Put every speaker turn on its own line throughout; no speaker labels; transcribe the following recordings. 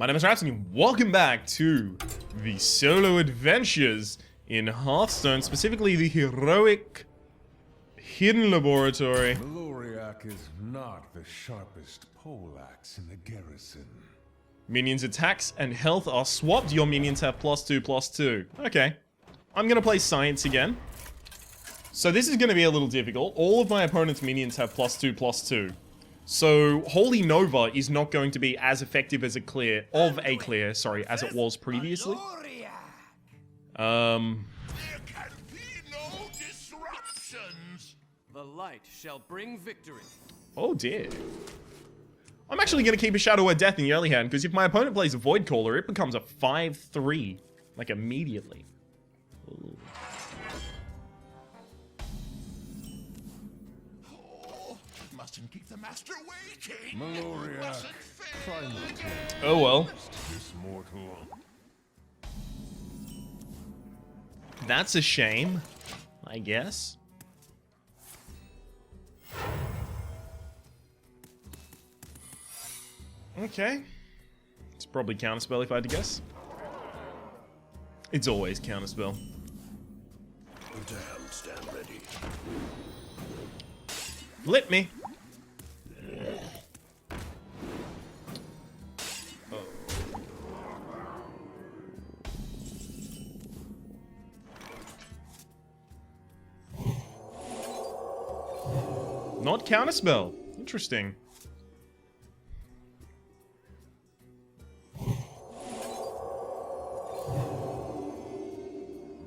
My name is Rhapsody, and welcome back to the solo adventures in Hearthstone, specifically the heroic hidden laboratory.
Maloriak is not the sharpest poleaxe in the garrison.
Minions' attacks and health are swapped. Your minions have +2/+2. Okay. I'm gonna play Science again. So this is gonna be a little difficult. All of my opponent's minions have +2/+2. So Holy Nova is not going to be as effective as as it was previously.
There can be no disruptions. The light shall bring victory.
Oh dear. I'm actually going to keep a Shadow of Death in the early hand, because if my opponent plays a Void Caller, it becomes a 5/3, like immediately. Ooh.
Oh, mustn't keep the master waiting.
Maloriak, try not to
Oh well.
this mortal.
That's a shame, I guess. Okay. It's probably Counterspell if I had to guess. It's always Counterspell.
Damn, stand ready.
Lit me. Not Counterspell. Interesting.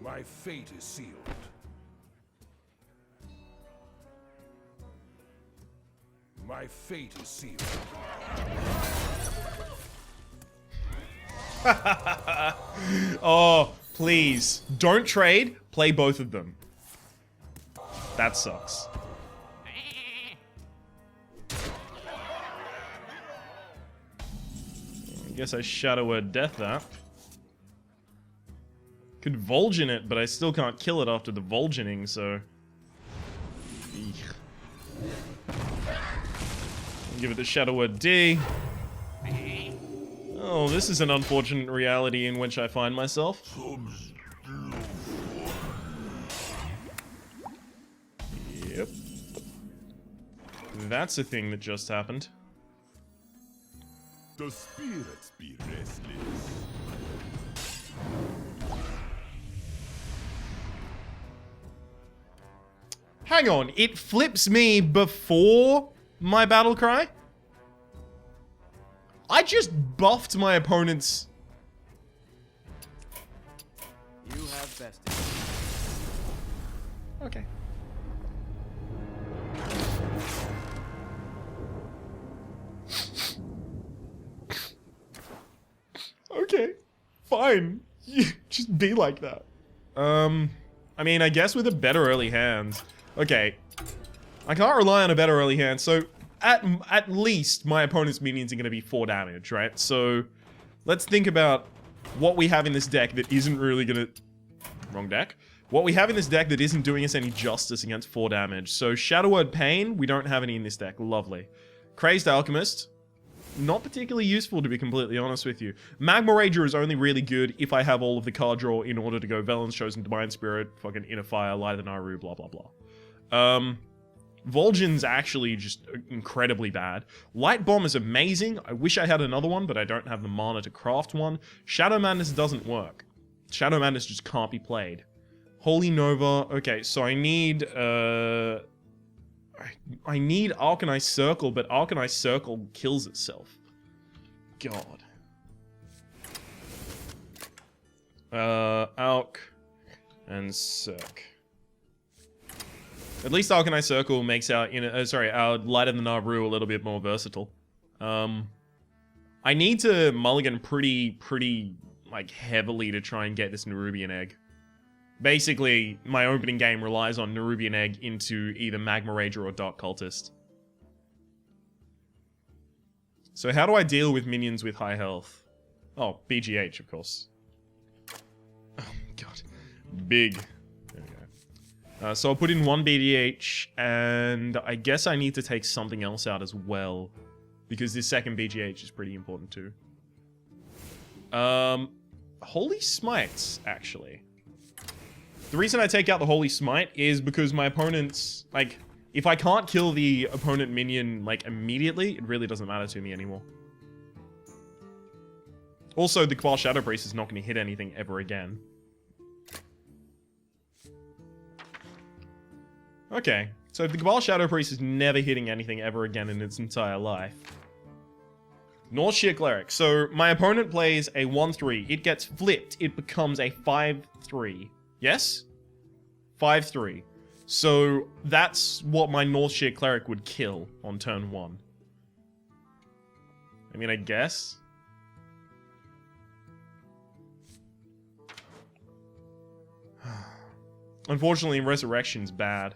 My fate is sealed. My fate is sealed.
Oh, please. Don't trade. Play both of them. That sucks. I guess I Shadow of Death that. Could Vol'jin it, but I still can't kill it after the Vol'jining, so... Eek. Give it the Shadow of D. Oh, this is an unfortunate reality in which I find myself. Yep. That's a thing that just happened.
The spirits be restless.
Hang on, it flips me before my battle cry? I just buffed my opponent's...
You have bested.
Okay. Okay, fine. Just be like that. I mean, I guess with a better early hand. Okay, I can't rely on a better early hand, so at least my opponent's minions are going to be 4 damage, right? So let's think about what we have in this deck that isn't really going to... Wrong deck. What we have in this deck that isn't doing us any justice against 4 damage. So Shadow Word Pain, we don't have any in this deck. Lovely. Crazed Alchemist. Not particularly useful, to be completely honest with you. Magma Rager is only really good if I have all of the card draw in order to go Velen's Chosen Divine Spirit, fucking Inner Fire, Light of the Naru, blah blah blah. Vol'jin's actually just incredibly bad. Light Bomb is amazing. I wish I had another one, but I don't have the mana to craft one. Shadow Madness doesn't work. Shadow Madness just can't be played. Holy Nova. Okay, so I need Arcanized Circle, but Arcanized Circle kills itself. God. Alk and Circ. At least Arcanized Circle makes our our Light of the Naru a little bit more versatile. I need to mulligan pretty like heavily to try and get this Nerubian Egg. Basically, my opening game relies on Nerubian Egg into either Magma Rager or Dark Cultist. So how do I deal with minions with high health? Oh, BGH, of course. Oh, God. Big. There we go. So I'll put in 1 BGH, and I guess I need to take something else out as well, because this second BGH is pretty important too. Holy Smites, actually. The reason I take out the Holy Smite is because my opponent's, like, if I can't kill the opponent minion, like, immediately, it really doesn't matter to me anymore. Also, the Cabal Shadow Priest is not going to hit anything ever again. Okay, so if the Cabal Shadow Priest is never hitting anything ever again in its entire life. Northshire Cleric. So my opponent plays a 1-3. It gets flipped. It becomes a 5-3. Yes? 5-3. So that's what my Northshire Cleric would kill on turn 1. I mean, I guess. Unfortunately, Resurrection's bad.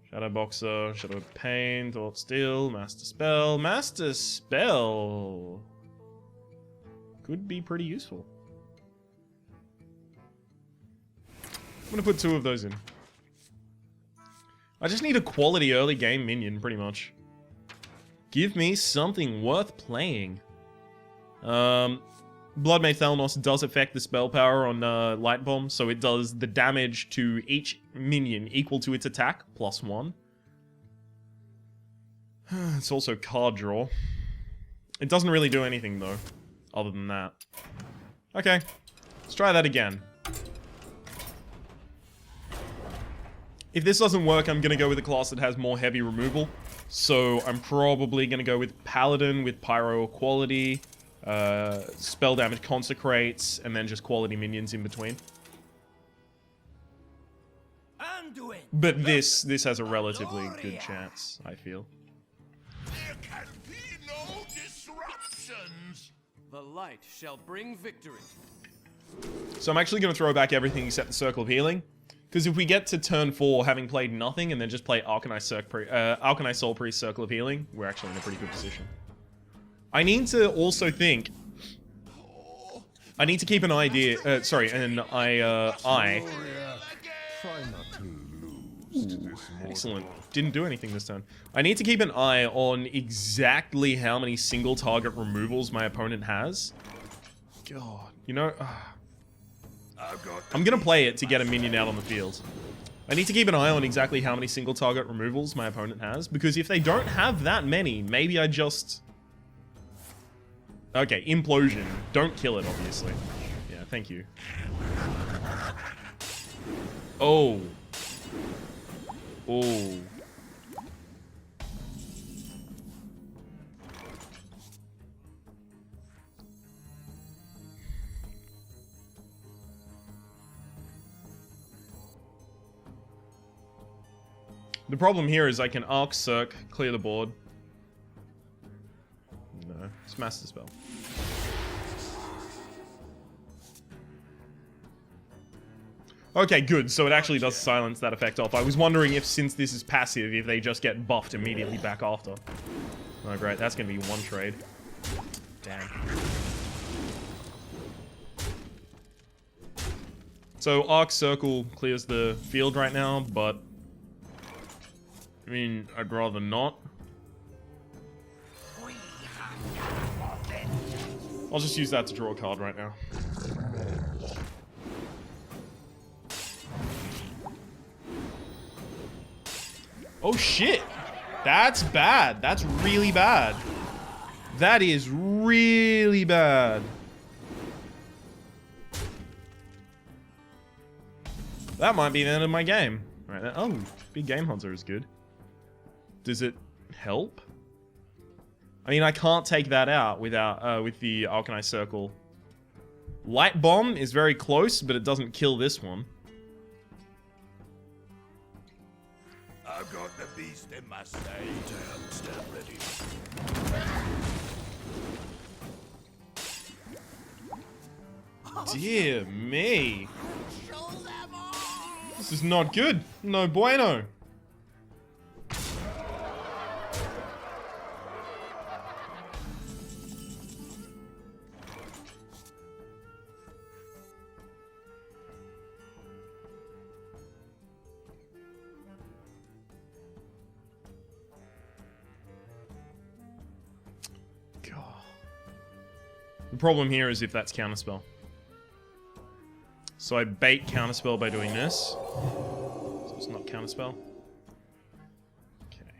Shadow Boxer, Shadow Pain, Thought Steel, Master Spell. Master Spell could be pretty useful. I'm gonna put 2 of those in. I just need a quality early game minion, pretty much. Give me something worth playing. Bloodmage Thalanos does affect the spell power on Light Bomb, so it does the damage to each minion equal to its attack, +1. It's also card draw. It doesn't really do anything, though, other than that. Okay, let's try that again. If this doesn't work, I'm going to go with a class that has more heavy removal. So I'm probably going to go with Paladin with Pyro Quality. Spell damage consecrates, and then just quality minions in between. But this has a relatively good chance, I feel.
There can be no disruptions.
The light shall bring victory.
So I'm actually going to throw back everything except the Circle of Healing. Because if we get to turn 4 having played nothing and then just play Alkanite Soul Priest Circle of Healing, we're actually in a pretty good position. I need to also think. I need to keep an eye.
Try not to lose to this
Excellent. Didn't do anything this turn. I need to keep an eye on exactly how many single target removals my opponent has. God, you know, I'm gonna play it to get a minion out on the field. I need to keep an eye on exactly how many single target removals my opponent has, because if they don't have that many, maybe I just... Okay, Implosion. Don't kill it, obviously. Yeah, thank you. Oh. Oh. The problem here is I can Arc Circ, clear the board. No, it's Master Spell. Okay, good. So it actually does silence that effect off. I was wondering if, since this is passive, if they just get buffed immediately back after. Oh, great. That's going to be 1 trade. Damn. So Arc Circle clears the field right now, but... I mean, I'd rather not. I'll just use that to draw a card right now. Oh shit! That's bad. That's really bad. That is really bad. That might be the end of my game. Right now. Oh, Big Game Hunter is good. Does it help? I mean, I can't take that out without with the Alkanite Circle. Light Bomb is very close, but it doesn't kill this one.
I've got the beast in my sight. Stand ready.
Dear me. This is not good. No bueno. The problem here is if that's counterspell. So I bait counterspell by doing this. So it's not counterspell. Okay.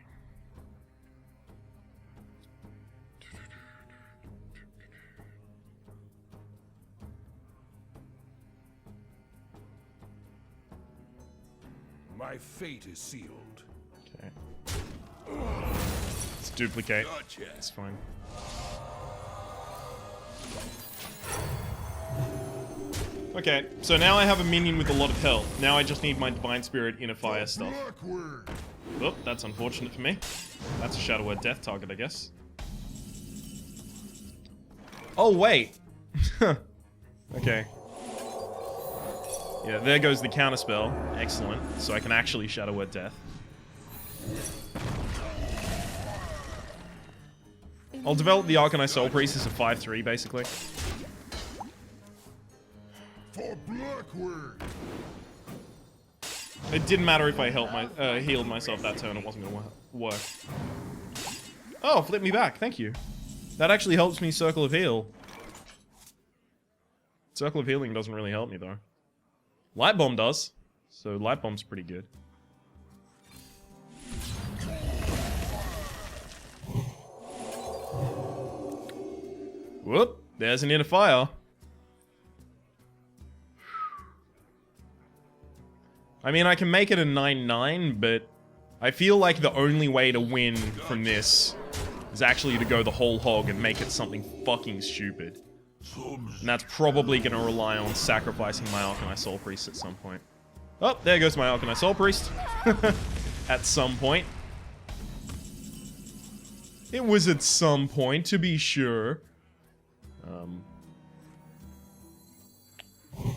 My fate is sealed.
Okay. Let's duplicate.
Gotcha.
It's fine. Okay, so now I have a minion with a lot of health. Now I just need my Divine Spirit Inner Fire stuff.
Blackward.
Oh, that's unfortunate for me. That's a Shadow Word Death target, I guess. Oh, wait. Okay. Yeah, there goes the counterspell. Excellent. So I can actually Shadow Word Death. I'll develop the Arcanine Soul Priest as a 5-3, basically.
For Blackward.
It didn't matter if I healed myself that turn, it wasn't going to work. Oh, flip me back, thank you. That actually helps me Circle of Heal. Circle of Healing doesn't really help me, though. Light Bomb does, so Light Bomb's pretty good. Whoop, there's an Inner Fire. I mean, I can make it a 9-9, but I feel like the only way to win from this is actually to go the whole hog and make it something fucking stupid. And that's probably going to rely on sacrificing my Arcanine Soul Priest at some point. Oh, there goes my Arcanine Soul Priest. At some point. It was at some point, to be sure.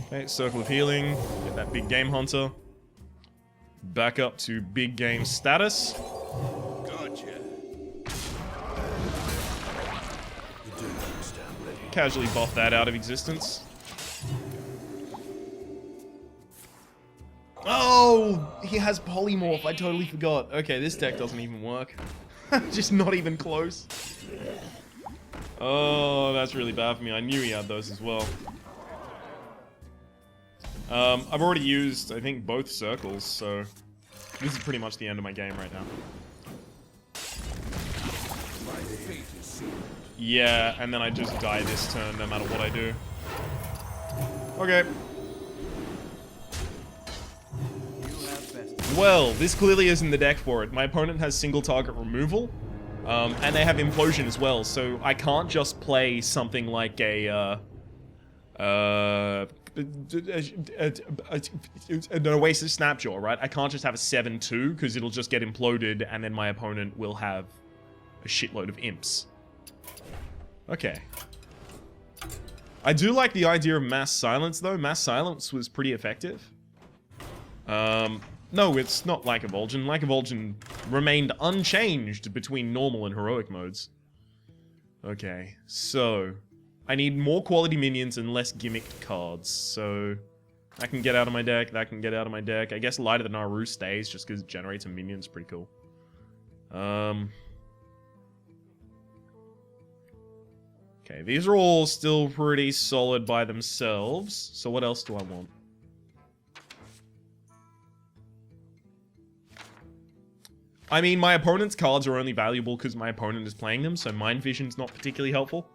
Okay, Circle of Healing. Get that Big Game Hunter. Back up to big game status.
Gotcha.
Casually buff that out of existence. Oh, he has polymorph. I totally forgot. Okay, this deck doesn't even work. Just not even close. Oh, that's really bad for me. I knew he had those as well. I've already used, I think, both circles, so this is pretty much the end of my game right now.
My fate is sealed.
Yeah, and then I just die this turn no matter what I do. Okay. Well, this clearly isn't the deck for it. My opponent has single target removal, and they have implosion as well, so I can't just play something like a, an Oasis Snapjaw, right? I can't just have a 7-2, because it'll just get imploded, and then my opponent will have a shitload of imps. Okay. I do like the idea of Mass Silence, though. Mass Silence was pretty effective. No, it's not Like a Vol'jin. Like a Vol'jin remained unchanged between normal and heroic modes. Okay, so I need more quality minions and less gimmicked cards, so that can get out of my deck, that can get out of my deck. I guess Light of the Naru stays just because it generates a minion. It's pretty cool. Okay, these are all still pretty solid by themselves, so what else do I want? I mean, my opponent's cards are only valuable because my opponent is playing them, so Mind Vision's not particularly helpful.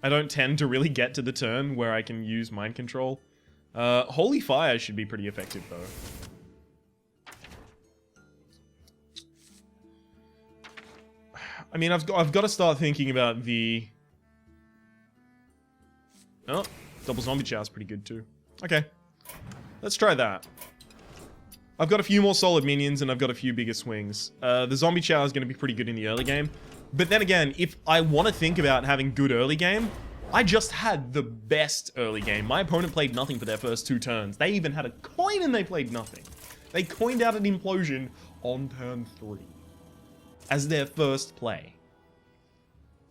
I don't tend to really get to the turn where I can use Mind Control. Holy Fire should be pretty effective, though. I mean, I've got to start thinking about the... Oh, Double Zombie Chow is pretty good, too. Okay, let's try that. I've got a few more solid minions and I've got a few bigger swings. The Zombie Chow is going to be pretty good in the early game. But then again, if I want to think about having good early game, I just had the best early game. My opponent played nothing for their first 2 turns. They even had a coin and they played nothing. They coined out an implosion on turn 3 as their first play.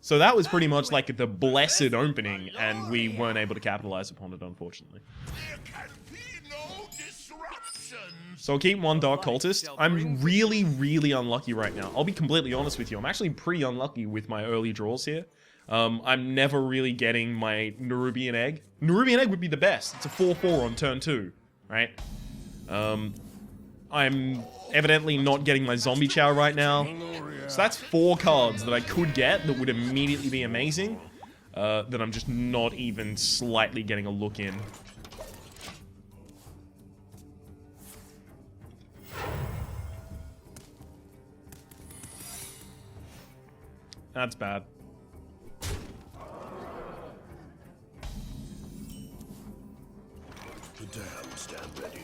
So that was pretty much like the blessed opening, and we weren't able to capitalize upon it, unfortunately.
There can be no disruption.
So I'll keep one Dark Cultist. I'm really, really unlucky right now. I'll be completely honest with you. I'm actually pretty unlucky with my early draws here. I'm never really getting my Nerubian Egg. Nerubian Egg would be the best. It's a 4/4 on turn 2, right? I'm evidently not getting my Zombie Chow right now. So that's 4 cards that I could get that would immediately be amazing. That I'm just not even slightly getting a look in. That's bad.
The damned stand ready.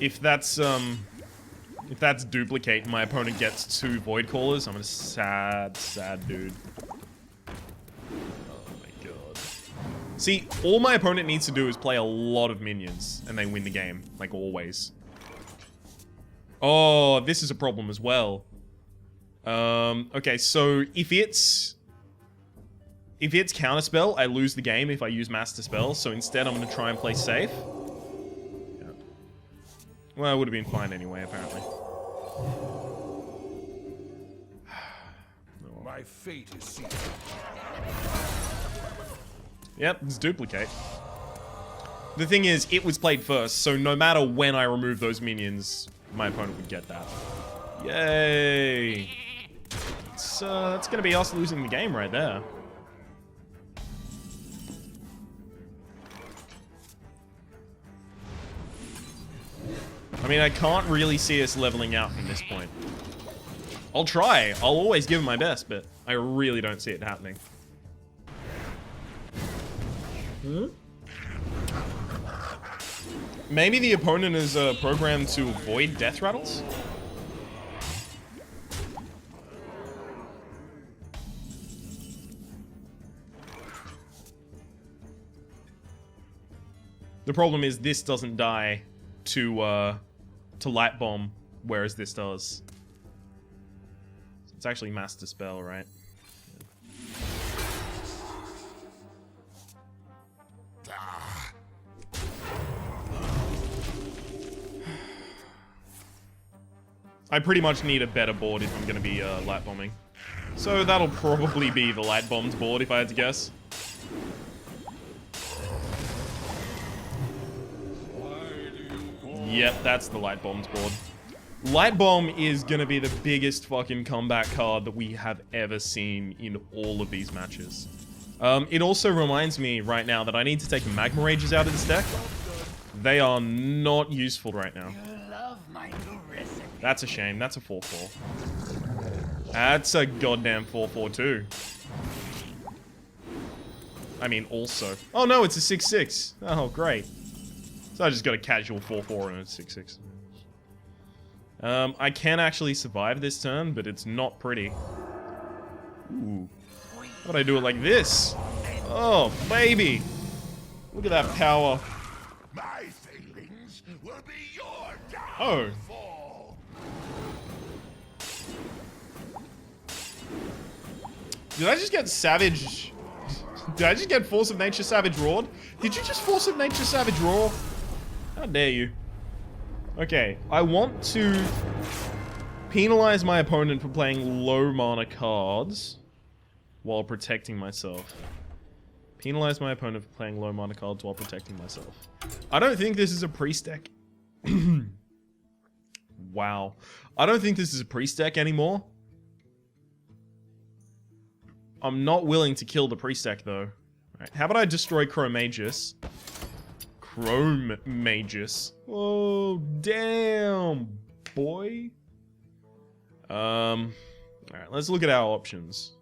If that's duplicate and my opponent gets 2 Void Callers, I'm a sad, sad dude. Oh my god. See, all my opponent needs to do is play a lot of minions, and they win the game, like always. Oh, this is a problem as well. Okay, so if it's Counterspell, I lose the game if I use Master Spell, so instead I'm gonna try and play safe. Yeah. Well, it would have been fine anyway, apparently.
My fate is sealed.
Yep, it's duplicate. The thing is, it was played first, so no matter when I remove those minions, my opponent would get that. Yay! That's gonna be us losing the game right there. I mean, I can't really see us leveling out from this point. I'll try. I'll always give it my best, but I really don't see it happening. Maybe the opponent is programmed to avoid death rattles? The problem is this doesn't die to Light Bomb, whereas this does. It's actually Master Spell, right? I pretty much need a better board if I'm going to be light bombing. So that'll probably be the light bombed board if I had to guess. Yep, that's the light bombed board. Light Bomb is going to be the biggest fucking comeback card that we have ever seen in all of these matches. It also reminds me right now that I need to take Magma Rages out of this deck. They are not useful right now. That's a shame. That's a 4/4. That's a goddamn 4/4 too. I mean, also. Oh no, it's a 6/6. Oh, great. So I just got a casual 4/4 and a 6/6. I can actually survive this turn, but it's not pretty. Ooh. How'd I do it like this? Oh, baby! Look at that power.
My failings will be your
Oh.
downfall.
Did I just get Savage? Did I just get Force of Nature Savage Roared? Did you just Force of Nature Savage Roar? How dare you? Okay, I want to penalize my opponent for playing low mana cards while protecting myself. Penalize my opponent for playing low mana cards while protecting myself. I don't think this is a priest deck. Wow. I don't think this is a priest deck anymore. I'm not willing to kill the priest deck though. Right, how about I destroy Chromagus? Chromagus. Oh, damn, boy. Alright, let's look at our options.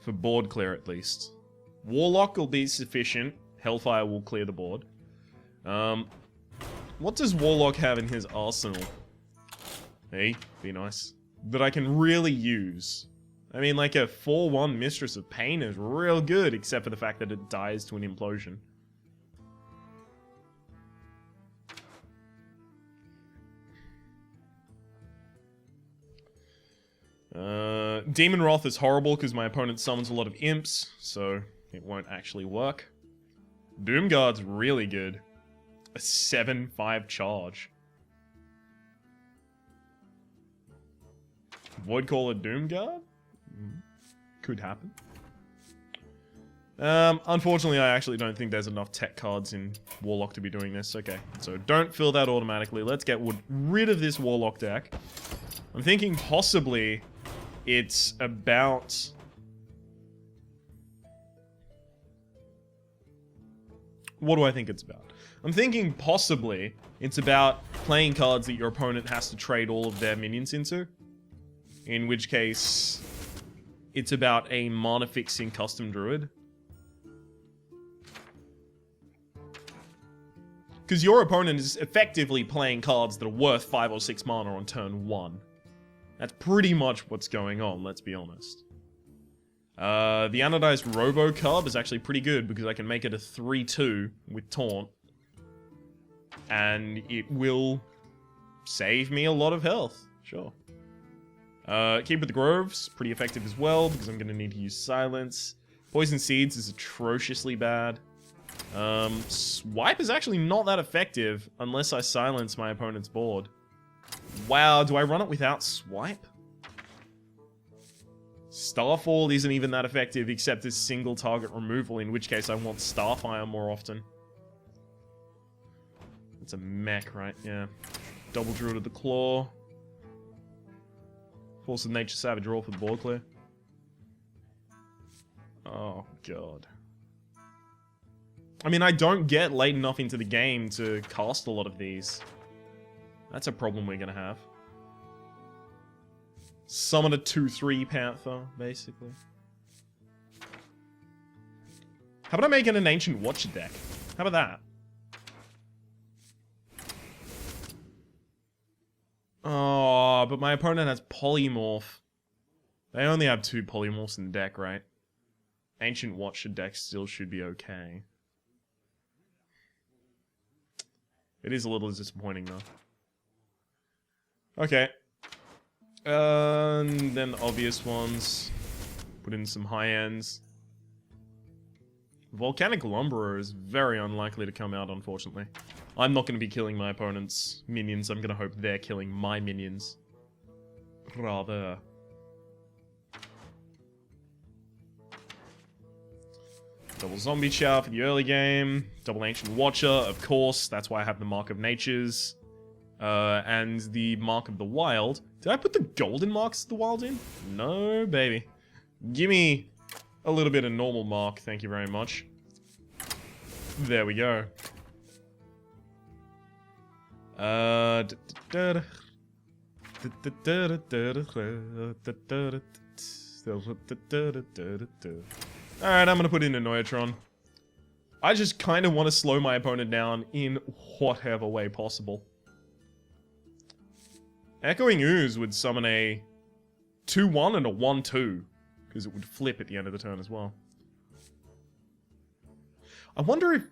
For board clear, at least. Warlock will be sufficient. Hellfire will clear the board. What does Warlock have in his arsenal? Hey, be nice. That I can really use. I mean, like a 4/1 Mistress of Pain is real good, except for the fact that it dies to an implosion. Demon Wrath is horrible because my opponent summons a lot of imps, so it won't actually work. Doomguard's really good. a 7/5 charge. Voidcaller Doomguard? Could happen. Unfortunately, I actually don't think there's enough tech cards in Warlock to be doing this. Okay, so don't fill that automatically. Let's get rid of this Warlock deck. I'm thinking possibly it's about... What do I think it's about? I'm thinking possibly it's about playing cards that your opponent has to trade all of their minions into. In which case, it's about a mana fixing custom druid. Because your opponent is effectively playing cards that are worth 5 or 6 mana on turn 1. That's pretty much what's going on, let's be honest. The anodized Robo Cub is actually pretty good because I can make it a 3/2 with Taunt. And it will save me a lot of health, sure. Keep with the Groves, pretty effective as well because I'm going to need to use Silence. Poison Seeds is atrociously bad. Swipe is actually not that effective unless I silence my opponent's board. Wow, do I run it without Swipe? Starfall isn't even that effective except as single target removal, in which case I want Starfire more often. It's a mech, right? Yeah. Double Druid of the Claw. Force of Nature Savage roll for the board clear. Oh, God. I mean, I don't get late enough into the game to cast a lot of these. That's a problem we're gonna have. Summon a 2/3 Panther, basically. How about I make it an Ancient Watcher deck? How about that? Oh, but my opponent has Polymorph. They only have 2 Polymorphs in the deck, right? Ancient Watcher deck still should be okay. It is a little disappointing, though. Okay. And then obvious ones. Put in some high ends. Volcanic Lumberer is very unlikely to come out, unfortunately. I'm not going to be killing my opponent's minions. I'm going to hope they're killing my minions. Rather. Double Zombie Chow for the early game. Double Ancient Watcher, of course. That's why I have the Mark of Natures. And the Mark of the Wild. Did I put the golden marks of the wild in? No, baby. Give me a little bit of normal mark, thank you very much. There we go. Alright, I'm gonna put in a Noyatron. I just kind of want to slow my opponent down in whatever way possible. Echoing Ooze would summon a 2/1 and a 1/2, because it would flip at the end of the turn as well. I wonder if...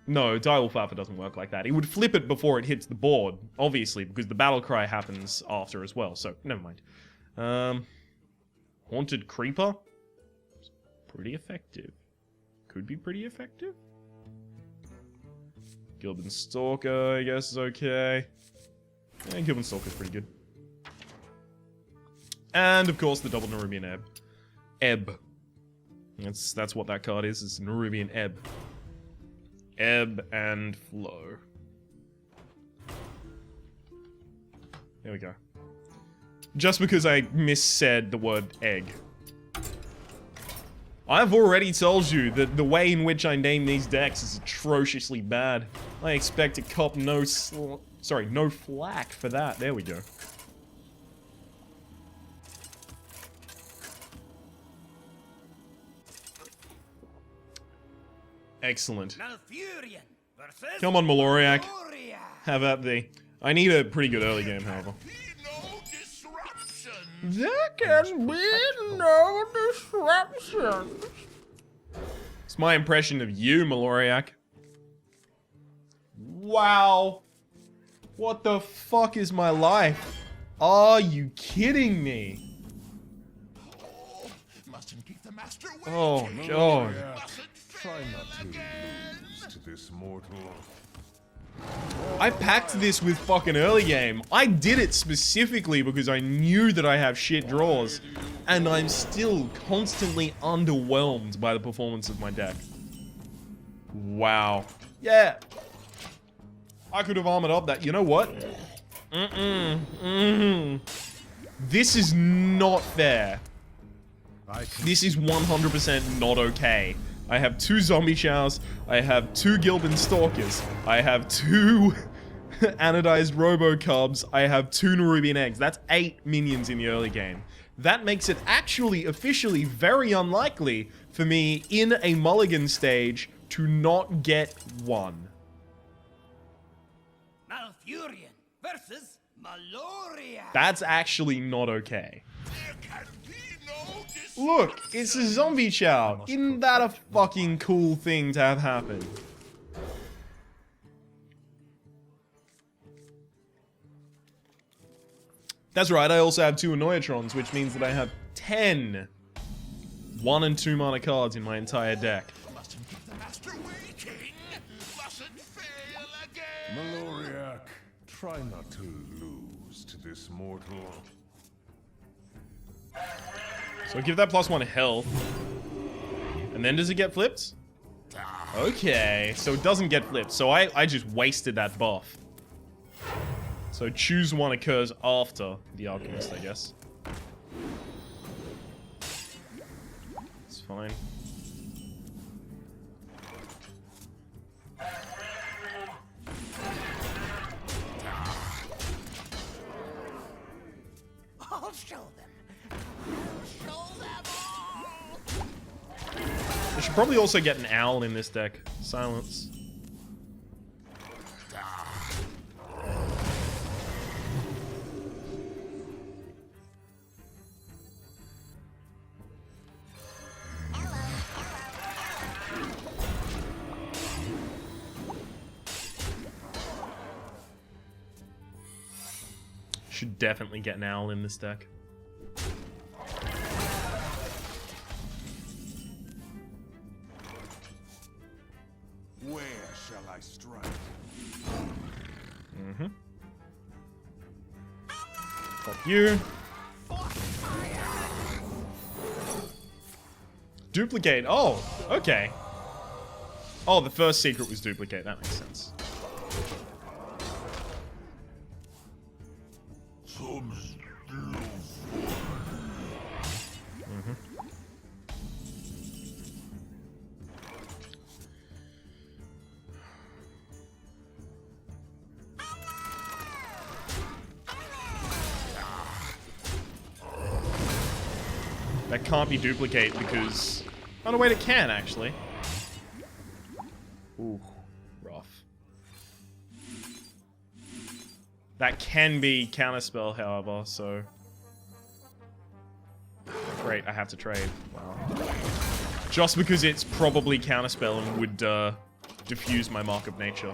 No, Direwolf Alpha doesn't work like that. It would flip it before it hits the board, obviously, because the battle cry happens after as well, so never mind. Haunted Creeper? Pretty effective. Could be pretty effective. Gilbin Stalker, I guess, is okay. Yeah, Gilbin Stalker's pretty good. And, of course, the double Nerubian Ebb. Ebb. That's what that card is. It's Nerubian Ebb. Ebb and flow. There we go. Just because I missaid the word egg. I've already told you that the way in which I name these decks is atrociously bad. I expect to cop no flack for that. There we go. Excellent. Come on, Maloriak. Have at thee. I need a pretty good early game, however. There can be no disruptions. It's my impression of you, Maloriak. Wow. What the fuck is my life? Are you kidding me? Oh, God.
Try not to lose to this mortal.
I packed this with fucking early game. I did it specifically because I knew that I have shit draws. And I'm still constantly underwhelmed by the performance of my deck. Wow. Yeah. I could have armored up that. You know what? This is not fair. This is 100% not okay. I have 2 zombie chows. I have 2 Gilbin Stalkers. I have 2 anodized Robo Cubs. I have 2 Nerubian Eggs. That's 8 minions in the early game. That makes it actually officially very unlikely for me in a mulligan stage to not get 1.
Malfurion versus Maloriak.
That's actually not okay.
There can be no
Look, it's a zombie chow. Isn't that a fucking cool thing to have happen? That's right, I also have 2 Annoyatrons, which means that I have 10 1 and 2 mana cards in my entire deck.
Mustn't keep the master waiting. Mustn't fail again.
Maloriak, try not to lose to this mortal.
So give that +1 health. And then does it get flipped? Okay, so it doesn't get flipped. So I just wasted that buff. So choose 1 occurs after the Alchemist, I guess. It's fine.
I'll show them. I'll show them all.
I should probably also get an owl in this deck. Silence. Should definitely get an owl in this deck.
Where shall I strike?
Fuck you. Duplicate. Oh, okay. Oh, the first secret was duplicate. That makes sense. That can't be duplicate because... Oh no, wait, it can, actually. Ooh, rough. That can be counterspell, however, so... Great, I have to trade. Wow. Just because it's probably counterspell and would, diffuse my Mark of Nature.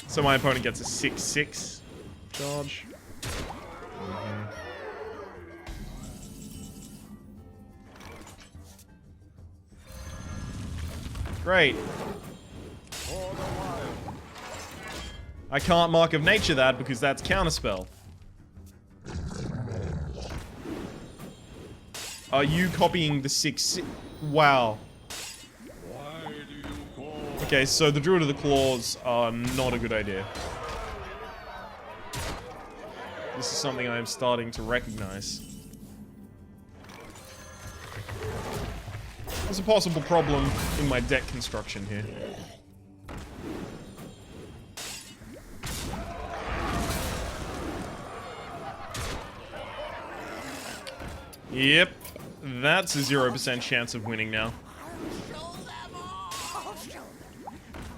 So my opponent gets a 6/6 charge. Great. I can't Mark of Nature that because that's counterspell. Are you copying the 6? Wow. Okay, so the Druid of the Claws are not a good idea. This is something I am starting to recognize. There's a possible problem in my deck construction here. Yep, that's a 0% chance of winning now.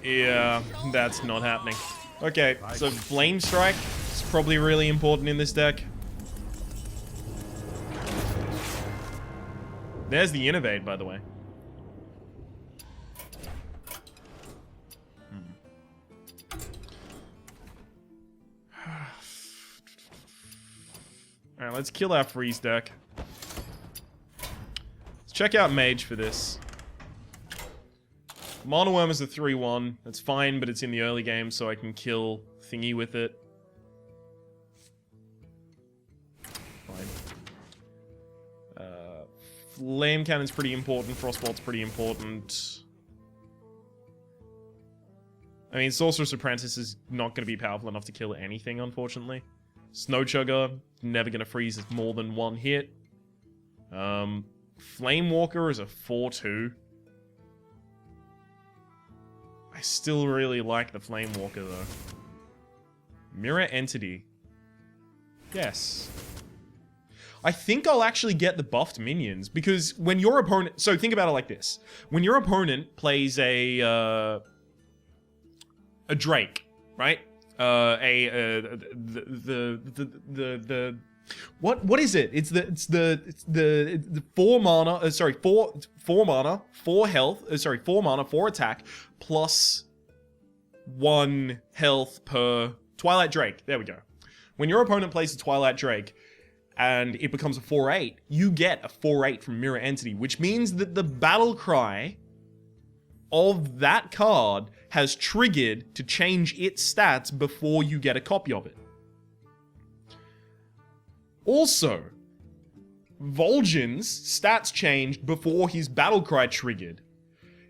Yeah, that's not happening. Okay, so Flame Strike is probably really important in this deck. There's the Innovate, by the way. Alright, let's kill our freeze deck. Let's check out Mage for this. Mana Worm is a 3-1. That's fine, but it's in the early game, so I can kill Thingy with it. Fine. Flame Cannon's pretty important. Frostbolt's pretty important. I mean, Sorcerer's Apprentice is not going to be powerful enough to kill anything, unfortunately. Snow Chugger, never going to freeze more than one hit. Flame Walker is a 4-2. I still really like the Flame Walker, though. Mirror Entity. Yes. I think I'll actually get the buffed minions, because when your opponent... So think about it like this. When your opponent plays a Drake, right? What is it? It's the 4 mana, 4 mana, 4 health, 4 mana, 4 attack, plus 1 health per Twilight Drake. There we go. When your opponent plays a Twilight Drake and it becomes a 4-8, you get a 4-8 from Mirror Entity, which means that the battle cry of that card has triggered to change its stats before you get a copy of it. Also, Vol'jin's stats changed before his battlecry triggered.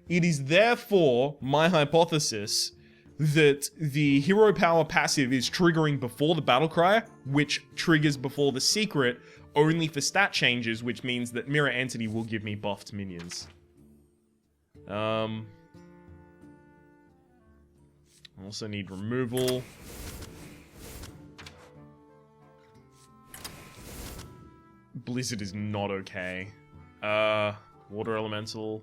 It is therefore my hypothesis that the hero power passive is triggering before the battlecry, which triggers before the secret, only for stat changes, which means that Mirror Entity will give me buffed minions. Also need removal. Blizzard is not okay. Water Elemental.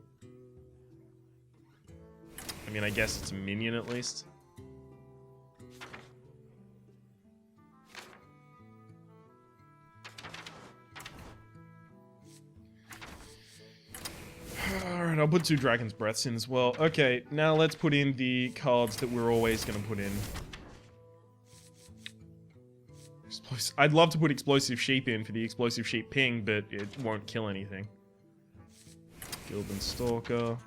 I mean, I guess it's a minion at least. Alright, I'll put 2 Dragon's Breaths in as well. Okay, now let's put in the cards that we're always going to put in. I'd love to put Explosive Sheep in for the Explosive Sheep ping, but it won't kill anything. Gildan Stalker.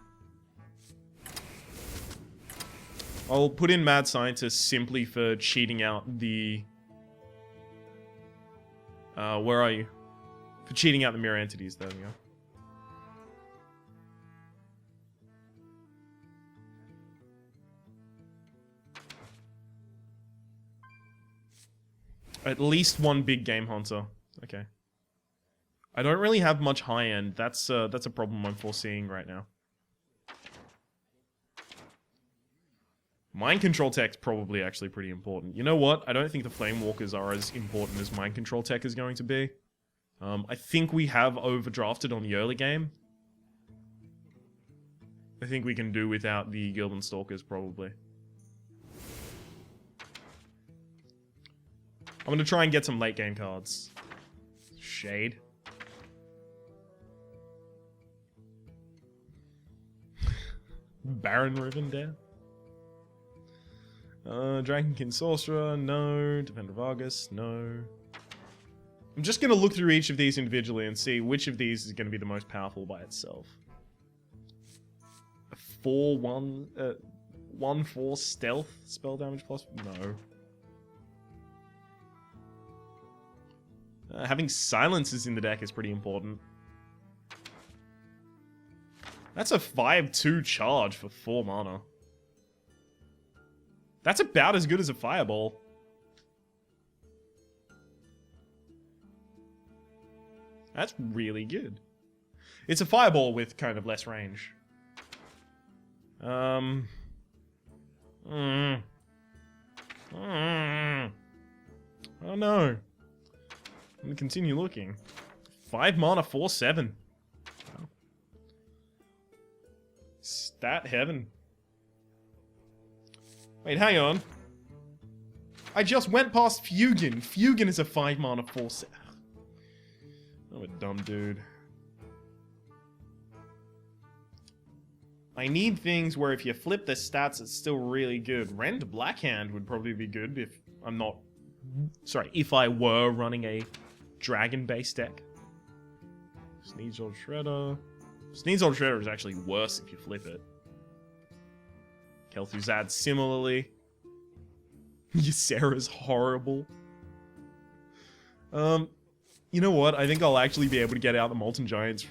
I'll put in Mad Scientist simply for cheating out the... where are you? For cheating out the mirror entities, there we go. At least 1 big game hunter. Okay. I don't really have much high end. That's a problem I'm foreseeing right now. Mind Control Tech's probably actually pretty important. You know what? I don't think the Flame Walkers are as important as Mind Control Tech is going to be. I think we have overdrafted on the early game. I think we can do without the Gildan Stalkers, probably. I'm gonna try and get some late game cards. Shade. Baron Rivendell. Dragonkin Sorcerer, no. Defender Vargas, no. I'm just gonna look through each of these individually and see which of these is gonna be the most powerful by itself. A 4-1, 1-4 stealth spell damage plus? No. Having silences in the deck is pretty important. That's a 5-2 charge for 4 mana. That's about as good as a fireball. That's really good. It's a fireball with kind of less range. I don't know. I'm gonna continue looking. 5 mana, 4/7. Wow. Stat heaven. Wait, hang on. I just went past Fugan. Fugan is a 5 mana, 4/7. I'm a dumb dude. I need things where if you flip the stats, it's still really good. Rend Blackhand would probably be good if I'm not... Sorry, if I were running a dragon-based deck. Sneed's Old Shredder. Sneed's Old Shredder is actually worse if you flip it. Kel'Thuzad similarly. Ysera's horrible. You know what? I think I'll actually be able to get out the Molten Giants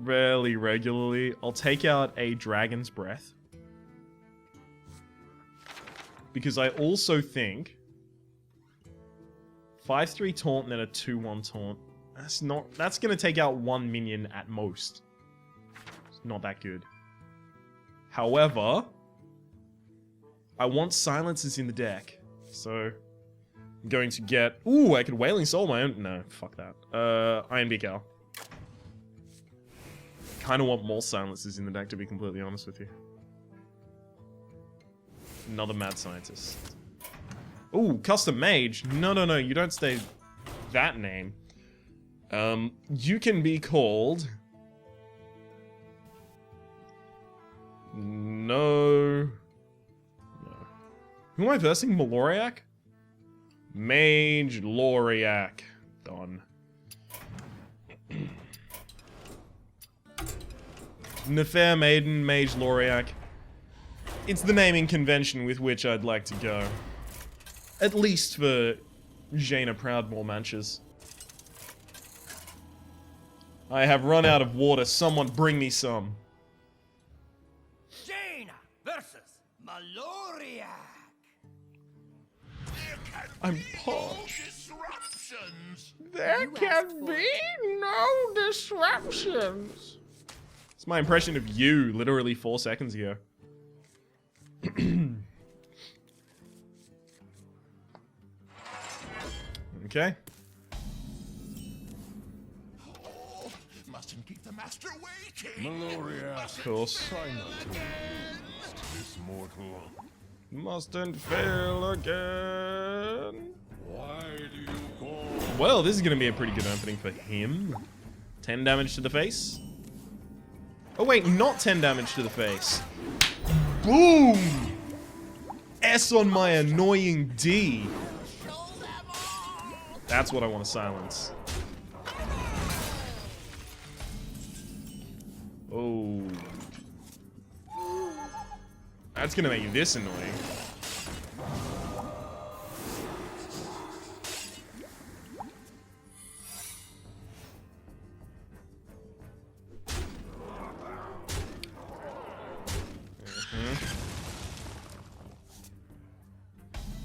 fairly regularly. I'll take out a Dragon's Breath. Because I also think 5-3 taunt and then a 2-1 taunt. That's gonna take out one minion at most. It's not that good. However, I want silences in the deck. So I'm going to get... Ooh, I could Wailing Soul my own... No, fuck that. Iron Beak Owl. Kinda want more silences in the deck, to be completely honest with you. Another Mad Scientist. Ooh, Custom Mage. No, you don't stay that name. You can be called... No. Who am I versing? Maloriak? Mage Loriak. Done. Nefair Maiden, Mage Loriak. It's the naming convention with which I'd like to go. At least for Jaina Proudmoore matches. I have run out of water. Someone bring me some.
Jaina versus Maloriak.
I'm parched.
Disruptions.
There can be no disruptions. It's my impression of you, literally 4 seconds ago. Okay.
Oh, mustn't keep the master waiting.
Maloriak,
Of course.
try not to resist this mortal.
Mustn't fail again.
Why do you call?
Well, this is going to be a pretty good opening for him. 10 damage to the face. Oh wait, not 10 damage to the face. Boom! S on my annoying D. That's what I want to silence. Oh. That's gonna make this annoying.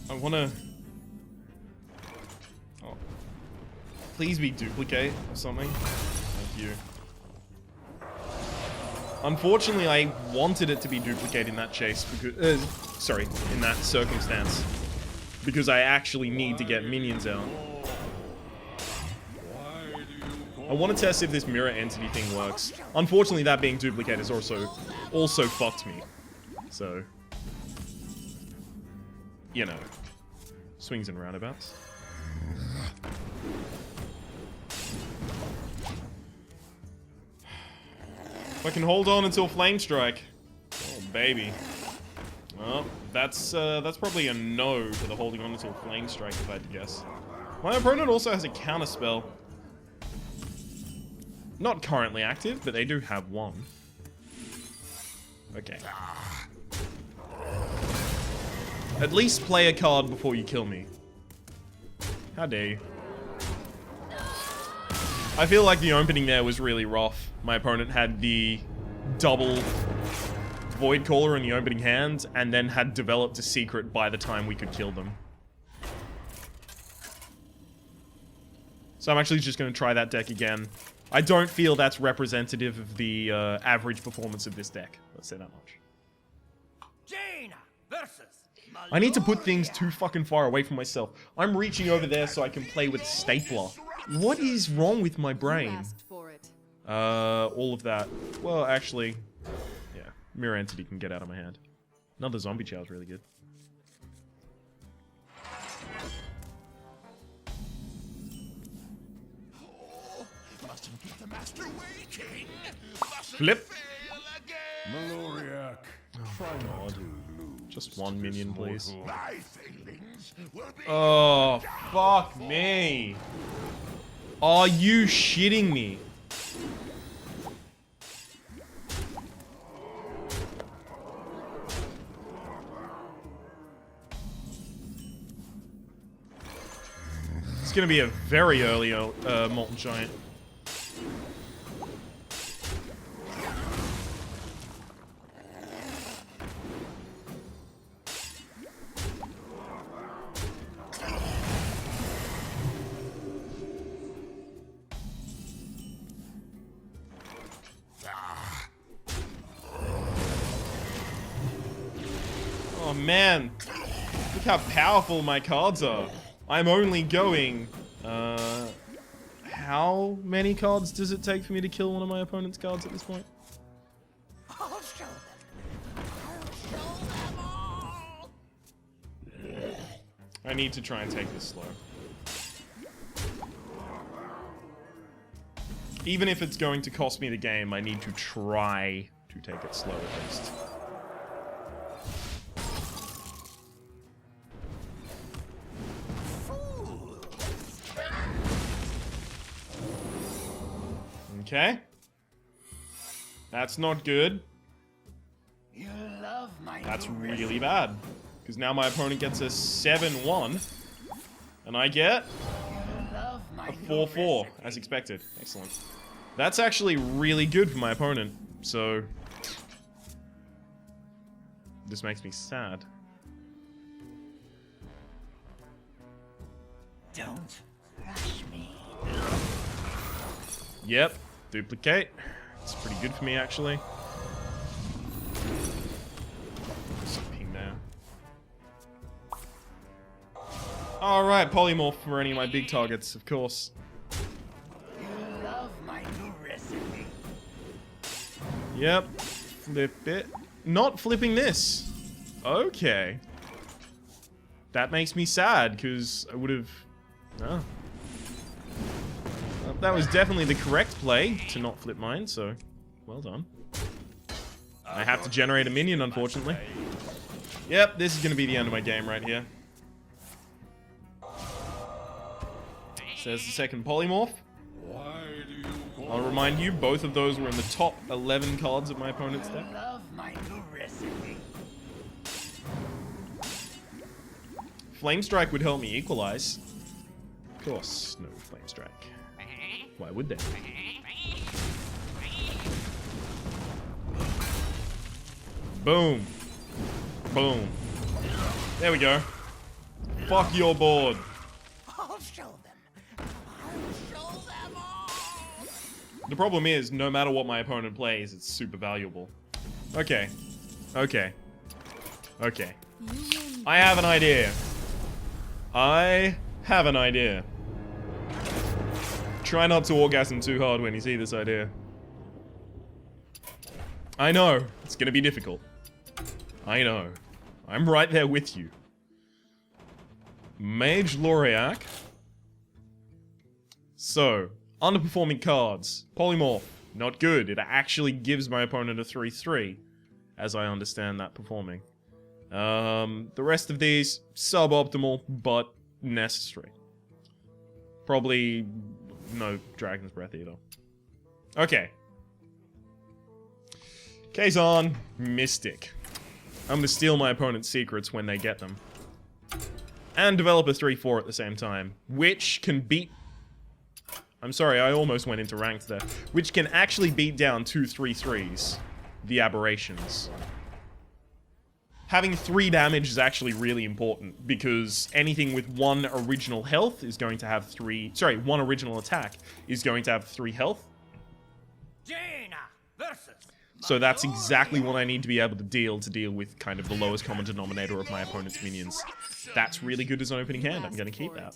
I wanna... Oh. Please be duplicate or something. Thank you. Unfortunately, I wanted it to be duplicate in that chase because... sorry, in that circumstance. Because I actually need to get minions out. I want to test if this mirror entity thing works. Unfortunately, that being duplicate is also fucked me. So... You know. Swings and roundabouts. If I can hold on until Flame Strike. Oh, baby. Well, that's probably a no for the holding on until Flame Strike, if I had to guess. My opponent also has a counter spell. Not currently active, but they do have one. Okay. At least play a card before you kill me. How dare you? I feel like the opening there was really rough. My opponent had the double Void Caller in the opening hand, and then had developed a secret by the time we could kill them. So I'm actually just going to try that deck again. I don't feel that's representative of the average performance of this deck. Let's say that much.
Jaina versus
I need to put things too fucking far away from myself. I'm reaching over there so I can play with a stapler. What is wrong with my brain?
Asked for it.
All of that. Well, actually, yeah. Mirror Entity can get out of my hand. Another Zombie Chow is really good.
Oh, mustn't keep the master waiting. Mustn't
Flip.
fail again.
Maloriak, try not to lose.
Just one minion, please.
Mortal.
My failings will be
Oh, fuck me. Are you shitting me? gonna be a very early Molten Giant. Oh man, look how powerful my cards are. I'm only going, how many cards does it take for me to kill one of my opponent's cards at this point?
I'll show them. I'll show them all.
I need to try and take this slow. Even if it's going to cost me the game, I need to try to take it slow at least. Okay. That's not good.
You love my
That's
new
really bad. Because now my opponent gets a 7-1. And I get
You love my
a
new
4-4,
recipe.
as expected. Excellent. That's actually really good for my opponent. So... this makes me sad.
Don't rush me.
Yep. Duplicate. It's pretty good for me, actually. Just ping there. Alright, polymorph for any of my big targets, of course.
You love my new recipe.
Yep. Flip it. Not flipping this. Okay. That makes me sad, because I would have... Oh. Well, that was definitely the correct play, to not flip mine, so... well done. I have to generate a minion, unfortunately. Yep, this is going to be the end of my game right here. So there's the second polymorph. I'll remind you, both of those were in the top 11 cards of my opponent's deck.
You love my new recipe.
Flame Strike would help me equalize. Of course, no Flame Strike. Why would they? Boom. Boom. There we go. Fuck your board.
I'll show them. I'll show them all.
The problem is, no matter what my opponent plays, it's super valuable. Okay. Okay. Okay. I have an idea. I have an idea. Try not to orgasm too hard when you see this idea. I know. It's gonna be difficult. I know. I'm right there with you. Mage Maloriak. So, underperforming cards. Polymorph. Not good. It actually gives my opponent a 3-3. As I understand that performing. The rest of these, suboptimal, but necessary. Probably no Dragon's Breath either. Okay. Kazan, Mystic. I'm gonna steal my opponent's secrets when they get them. And develop a 3-4 at the same time. Which can beat... I'm sorry, I almost went into ranked there. Which can actually beat down 2 3-3s. The aberrations. Having 3 damage is actually really important, because anything with 1 original health is going to have 3... Sorry, 1 original attack is going to have 3 health.
Jaina versus
So that's exactly what I need to be able to deal with kind of the lowest common denominator of my opponent's minions. That's really good as an opening hand. I'm going to keep that.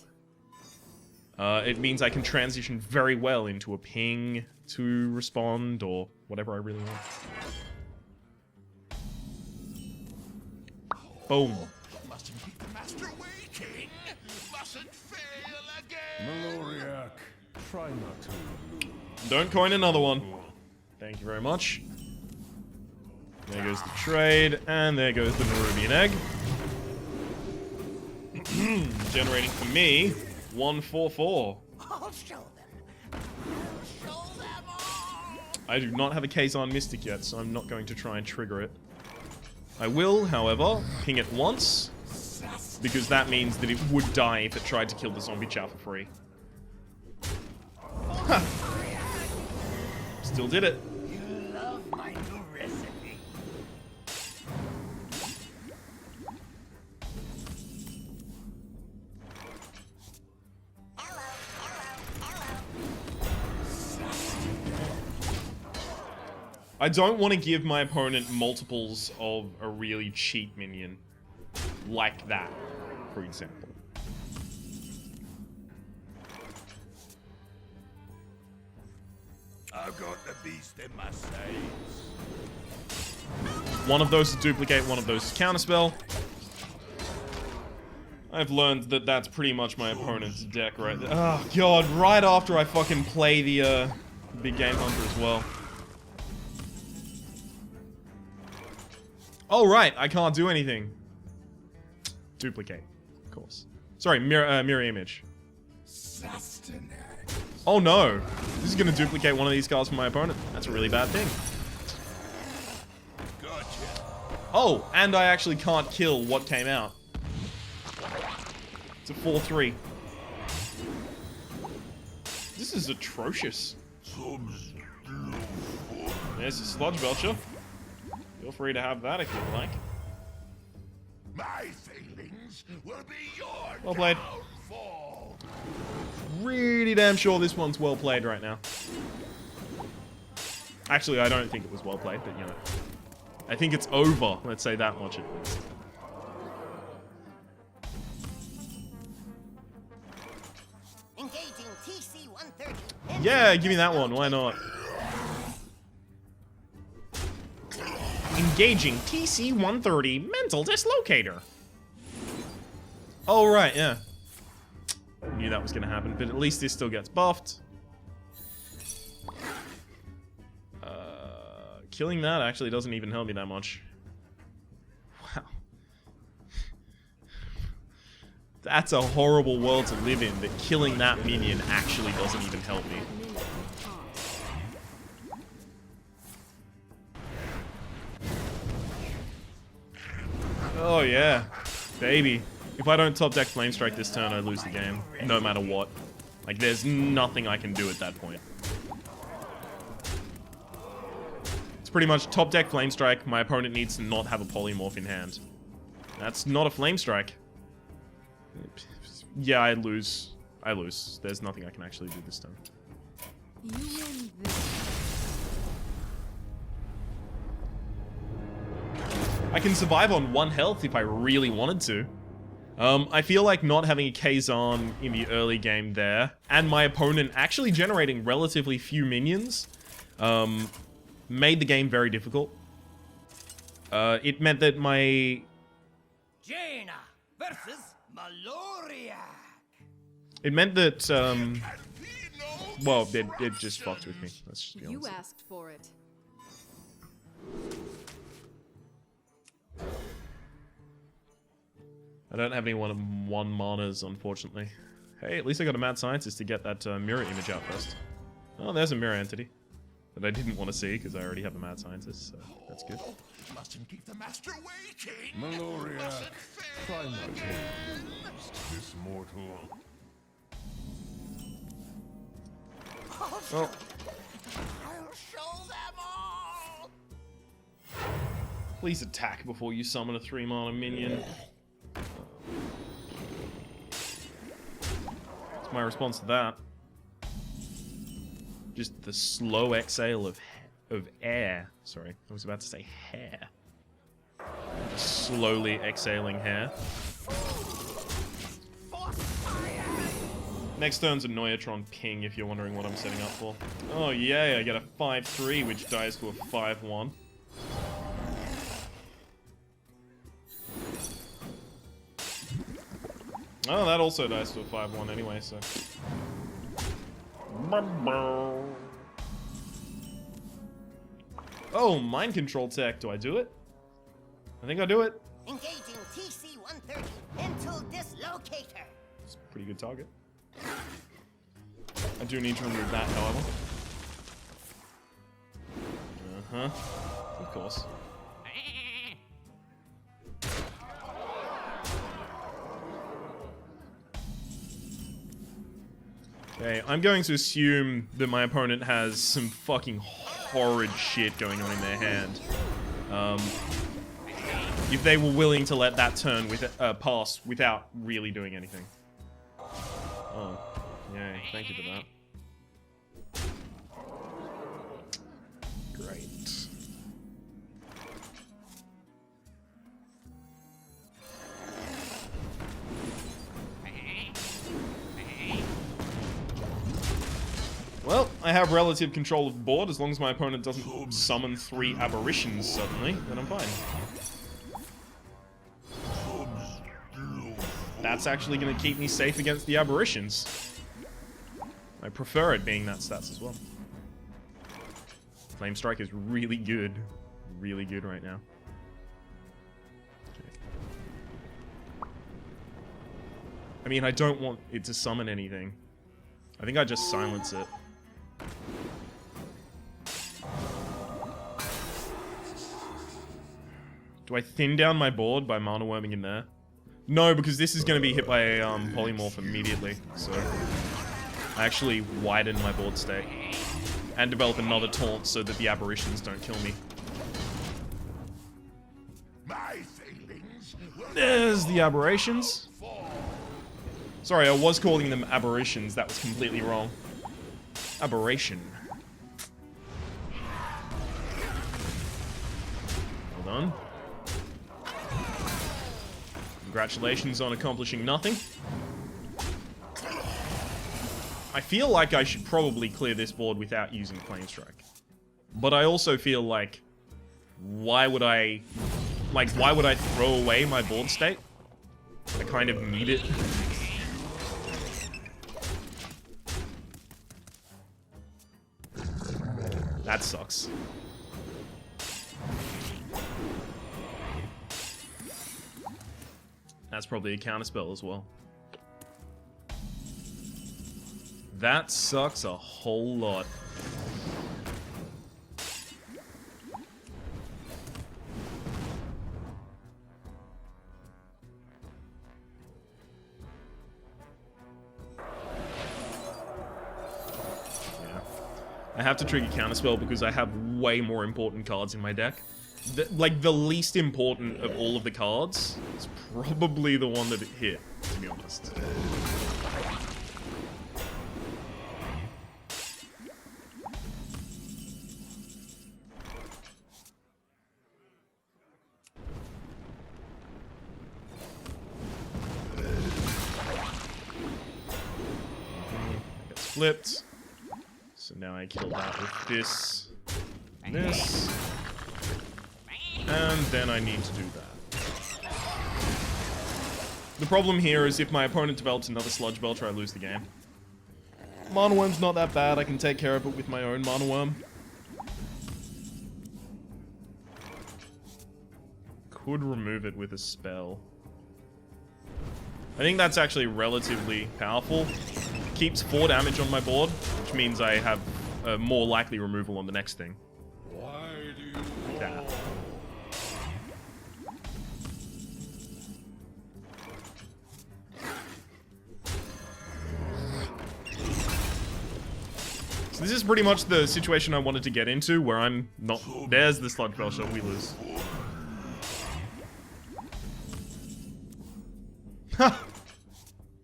It means I can transition very well into a ping to respond or whatever I really want. Boom.
Mustn't keep the master waiting. Mustn't fail again.
Maloriak, try not to lose.
Don't coin another one. Thank you very much. There goes the trade, and there goes the Nerubian Egg. Generating for me 1-4-4.
I'll show them. I'll show them all.
I do not have a Kazan Mystic yet, so I'm not going to try and trigger it. I will, however, ping it once. because that means that it would die if it tried to kill the zombie chow for free. Huh. Still did it.
You love my new recipe.
I don't want to give my opponent multiples of a really cheap minion. Like that, for example.
I've got the beast in my sights.
One of those is duplicate, one of those is counterspell. I've learned that that's pretty much my opponent's deck right there. Oh god, right after I fucking play the big game hunter as well. Oh right, I can't do anything. Duplicate, of course. Sorry, mirror image. Oh no, this is gonna duplicate one of these cards for my opponent. That's a really bad thing.
Gotcha.
Oh, and I actually can't kill what came out. It's a 4-3. This is atrocious. There's a Sludge Belcher. Feel free to have that if you'd like.
My failings will be your
Well played.
downfall.
Really damn sure this one's well played right now. Actually, I don't think it was well played, but you know. I think it's over, let's say that much at least.
Engaging TC-130.
Yeah, give me that one, why not? Engaging TC-130 Mental Dislocator. Oh, right, yeah. Knew that was gonna happen, but at least this still gets buffed. Killing that actually doesn't even help me that much. Wow. That's a horrible world to live in, that killing that minion actually doesn't even help me. Oh yeah, baby. If I don't top deck Flame Strike this turn, I lose the game, no matter what. Like, there's nothing I can do at that point. It's pretty much top deck Flame Strike, my opponent needs to not have a Polymorph in hand. That's not a Flame Strike. Yeah, I lose. I lose. There's nothing I can actually do this turn.
You win this.
I can survive on 1 health if I really wanted to. I feel like not having a Kazan in the early game there, and my opponent actually generating relatively few minions, made the game very difficult. It meant that my...
Jaina versus Maloriak.
It meant that, well, it just fucked with me. Let's just be honest.
You asked for it.
I don't have any one manas, unfortunately. Hey, at least I got a mad scientist to get that mirror image out first. Oh, there's a mirror entity that I didn't want to see because I already have a mad scientist, so that's good.
Mustn't keep the master waiting.
Maloriak,
Mustn't fail
try not to
again.
resist this mortal.
Oh,
I'll show them all.
please attack before you summon a 3-mana minion. That's my response to that. Just the slow exhale of air. Sorry, I was about to say hair. Slowly exhaling hair. Next turn's a Noyatron ping, if you're wondering what I'm setting up for. Oh yay, I get a 5-3, which dies to a 5-1. Oh, that also dies to a 5-1 anyway, so... Oh, mind control tech. Do I do it? I think I do it.
Engaging TC-130 mental dislocator.
It's a pretty good target. I do need to remove that, however. Uh-huh. Of course. Okay, I'm going to assume that my opponent has some fucking horrid shit going on in their hand. If they were willing to let that turn with pass without really doing anything. Oh, yeah, thank you for that. Great. Well, I have relative control of the board. As long as my opponent doesn't summon 3 aberrations suddenly, then I'm fine. That's actually going to keep me safe against the aberrations. I prefer it being that stats as well. Flame Strike is really good. Really good right now. Okay. I mean, I don't want it to summon anything. I think I just silence it. Do I thin down my board by mana worming in there? No, because this is going to be hit by a polymorph immediately, so I actually widen my board state and develop another taunt so that the aberrations don't kill me. There's the aberrations. Sorry, I was calling them aberrations. That was completely wrong. Aberration. Well done. Congratulations on accomplishing nothing. I feel like I should probably clear this board without using Flame Strike. But I also feel like, why would I throw away my board state? I kind of need it. That sucks. That's probably a counterspell as well. That sucks a whole lot. Yeah. I have to trigger counterspell because I have way more important cards in my deck. Like, the least important of all of the cards is probably the one that it hit, to be honest. Gets flipped. So now I kill that with this and this. And then I need to do that. The problem here is if my opponent develops another Sludge Belcher, I lose the game. Mana Worm's not that bad. I can take care of it with my own Mana Worm. Could remove it with a spell. I think that's actually relatively powerful. Keeps 4 damage on my board, which means I have a more likely removal on the next thing.
Why do you
That. So this is pretty much the situation I wanted to get into, where I'm not... There's the Sludge Belcher, we lose.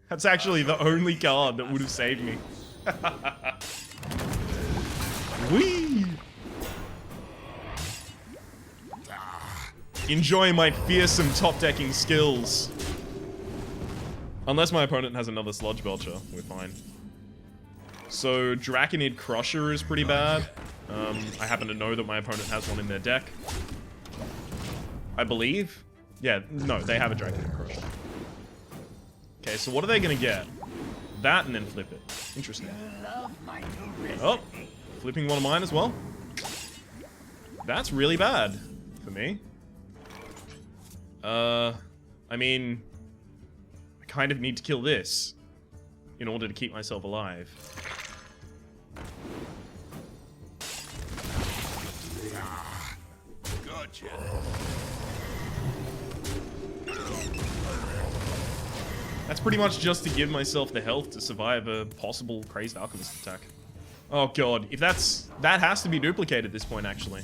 That's actually the only card that would have saved me. Whee! Enjoy my fearsome top-decking skills. Unless my opponent has another Sludge Belcher, we're fine. So, Draconid Crusher is pretty bad. I happen to know that my opponent has one in their deck. I believe. Yeah, no, they have a Draconid Crusher. Okay, so what are they gonna get? That and then flip it. Interesting. Oh, flipping one of mine as well. That's really bad for me. I mean, I kind of need to kill this in order to keep myself alive.
Gotcha.
That's pretty much just to give myself the health to survive a possible Crazed Alchemist attack. Oh god, if that has to be duplicated at this point, actually.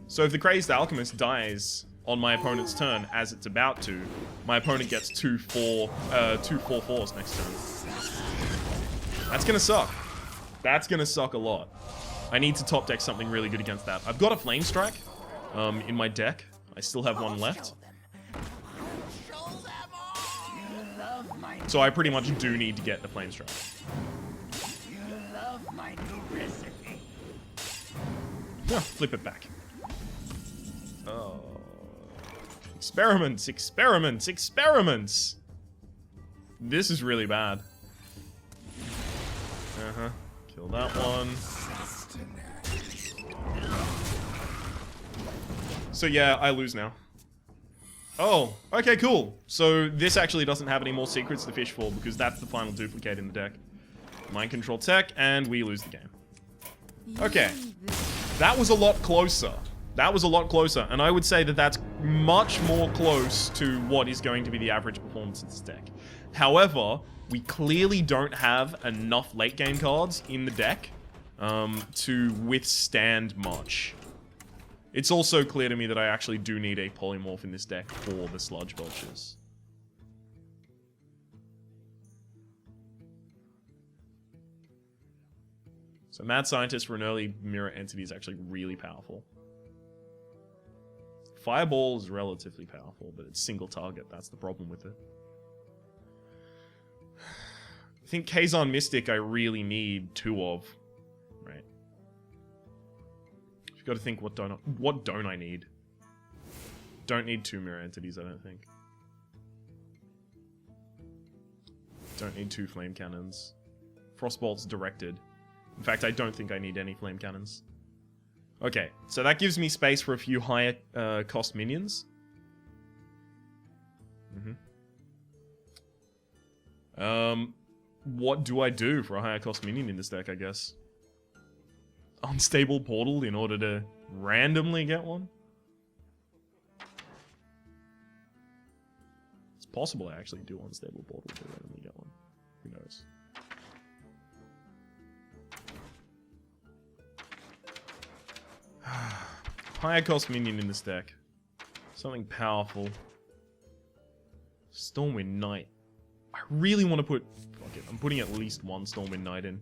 So if the Crazed Alchemist dies on my opponent's turn, as it's about to, my opponent gets 4/4s next turn. That's gonna suck. That's gonna suck a lot. I need to top deck something really good against that. I've got a Flame Strike in my deck. I still have one left. So I pretty much do need to get the Flame Strike.
You love my new recipe.
Yeah, flip it back. Oh. Experiments, experiments, experiments! This is really bad. Uh-huh. Kill that one. So yeah, I lose now. Oh, okay, cool. So this actually doesn't have any more secrets to fish for because that's the final duplicate in the deck. Mind control tech, and we lose the game. Okay. That was a lot closer. That was a lot closer, and I would say that that's much more close to what is going to be the average performance of this deck. However, we clearly don't have enough late game cards in the deck to withstand much. It's also clear to me that I actually do need a polymorph in this deck for the Sludge Vultures. So Mad Scientist for an early mirror entity is actually really powerful. Fireball is relatively powerful, but it's single target. That's the problem with it. I think Kazon Mystic I really need 2 of. Right. You've got to think, what don't I need? Don't need 2 mirror entities, I don't think. Don't need 2 flame cannons. Frostbolt's directed. In fact, I don't think I need any flame cannons. Okay, so that gives me space for a few higher cost minions. What do I do for a higher cost minion in this deck, I guess? Unstable Portal in order to randomly get one? It's possible I actually do Unstable Portal to randomly get one. Who knows? Higher cost minion in this deck. Something powerful. Stormwind Knight. I really want to put... Fuck it, I'm putting at least one Stormwind Knight in.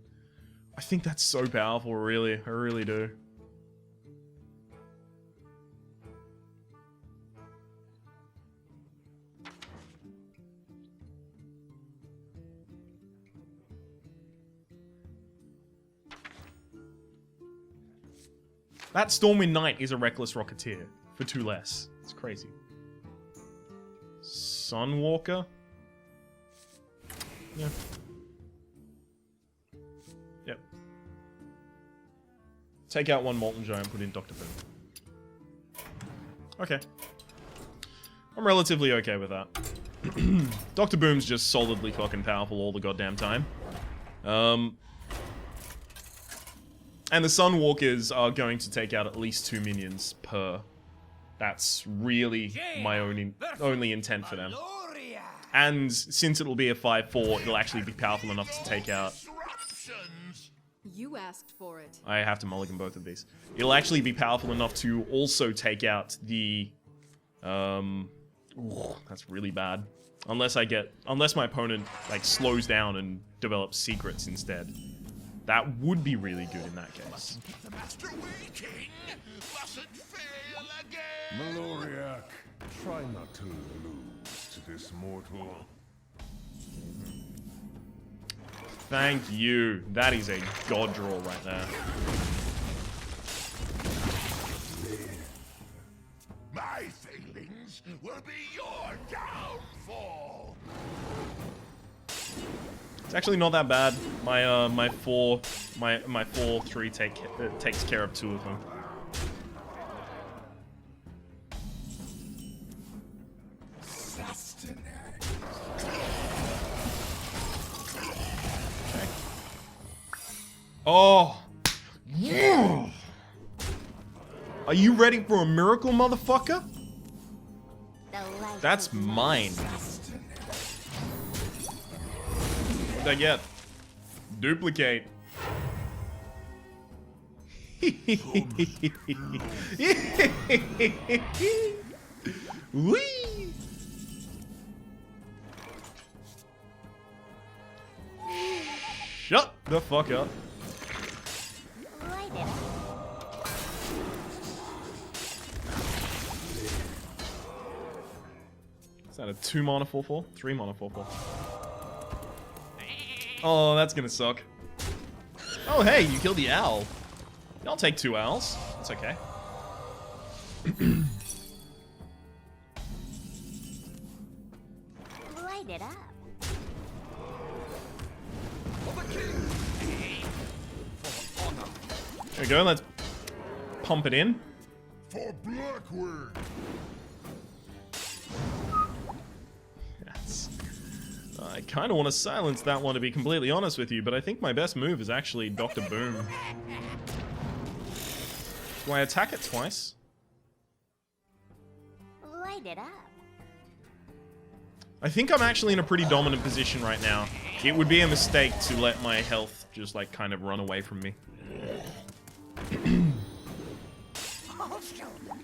I think that's so powerful, really. I really do. That Stormwind Knight is a Reckless Rocketeer for 2 less. It's crazy. Sunwalker? Yeah. Yep. Take out 1 Molten Giant, put in Dr. Boom. Okay. I'm relatively okay with that. Dr. Boom's just solidly fucking powerful all the goddamn time. And the Sunwalkers are going to take out at least 2 minions per. That's really my only intent for them. And since it'll be a 5/4, it'll actually be powerful enough to take out...
You asked for it.
I have to mulligan both of these. It'll actually be powerful enough to also take out the... Ooh, that's really bad. Unless my opponent, like, slows down and develops secrets instead. That would be really good in that case.
The Master King mustn't fail again.
Maloriak, try not to lose to this mortal.
Thank you. That is a god draw right there.
My failings will be your downfall.
It's actually not that bad. My 4/3 takes care of 2 of them. Okay. Oh, yeah. Are you ready for a miracle, motherfucker? That's mine. I get? Duplicate. Whee! Shut the fuck up.
Light it up.
Is that a 2 mana 4/4? 3 mana 4/4. Oh, that's gonna suck. Oh, hey, you killed the owl. I'll take 2 owls. That's okay.
Light it up.
There we go, let's pump it in.
For Blackwood.
Yes. I kind of want to silence that one, to be completely honest with you, but I think my best move is actually Dr. Boom. Do I attack it twice?
Light it up.
I think I'm actually in a pretty dominant position right now. It would be a mistake to let my health just like kind of run away from me.
I'll show them.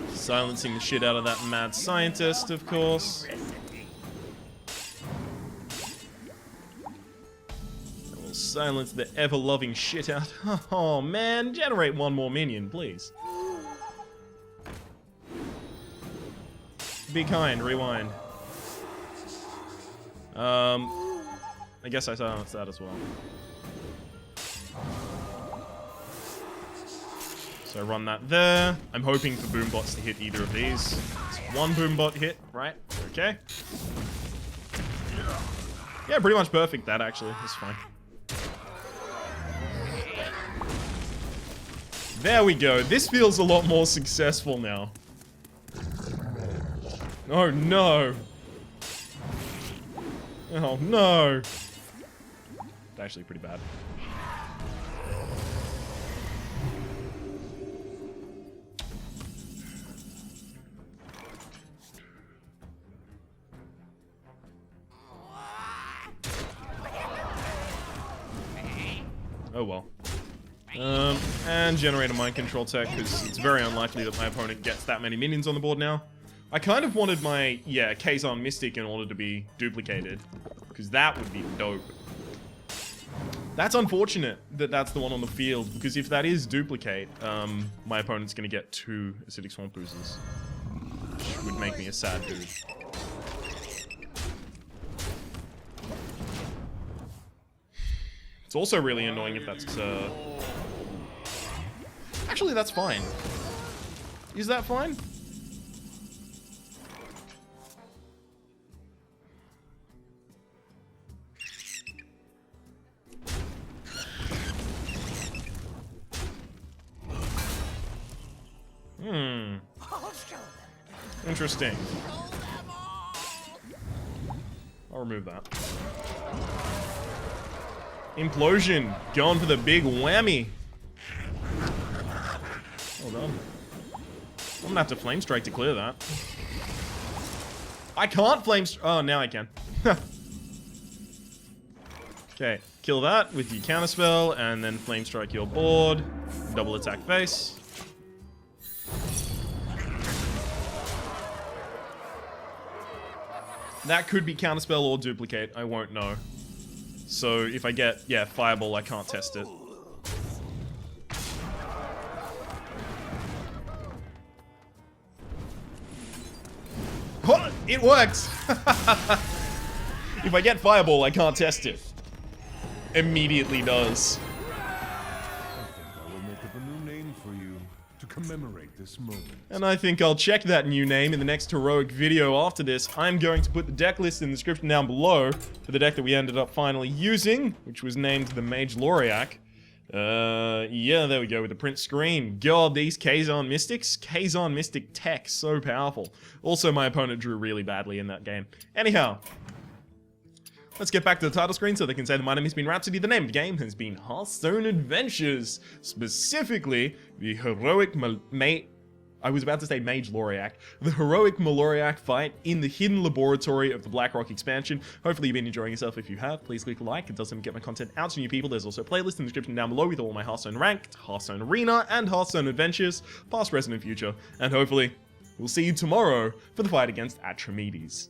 Silencing the shit out of that mad scientist, of course. I will silence the ever-loving shit out. Oh man, generate one more minion, please. Be kind, rewind. I guess I silenced that as well. So I run that there. I'm hoping for boombots to hit either of these. It's 1 boombot hit, right? Okay. Yeah, pretty much perfect that actually. It's fine. There we go. This feels a lot more successful now. Oh no. Oh no. It's actually pretty bad. Oh well. And generate a mind control tech, because it's very unlikely that my opponent gets that many minions on the board now. I kind of wanted my, Kazan Mystic in order to be duplicated, because that would be dope. That's unfortunate that that's the one on the field, because if that is duplicate, my opponent's going to get 2 Acidic Swamp Oozes, which would make me a sad dude. It's also really annoying if that's, Actually, that's fine. Is that fine?
I'll show them.
Interesting. I'll remove that. Implosion. Going for the big whammy. Hold on. I'm gonna have to Flame Strike to clear that. I can't Flame Strike. Oh, now I can. Okay, kill that with your counterspell, and then Flame Strike your board. Double attack base. That could be counterspell or duplicate. I won't know. So if I get, Fireball, I can't test it. Oh, it works! If I get Fireball, I can't test it. Immediately does.
I think I will make up a new name for you to commemorate this moment.
And I think I'll check that new name in the next heroic video after this. I'm going to put the deck list in the description down below for the deck that we ended up finally using, which was named the Mage Maloriak. Yeah, there we go with the print screen. God, these Kazan Mystics. Kazan Mystic tech, so powerful. Also, my opponent drew really badly in that game. Anyhow, let's get back to the title screen so they can say that my name has been Rhapsody. The name of the game has been Hearthstone Adventures. Specifically, the heroic I was about to say Mage Maloriak, the heroic Maloriak fight in the hidden laboratory of the Blackrock expansion. Hopefully you've been enjoying yourself. If you have, please click like. It does help get my content out to new people. There's also a playlist in the description down below with all my Hearthstone Ranked, Hearthstone Arena, and Hearthstone Adventures, past, present, and future. And hopefully, we'll see you tomorrow for the fight against Atramedes.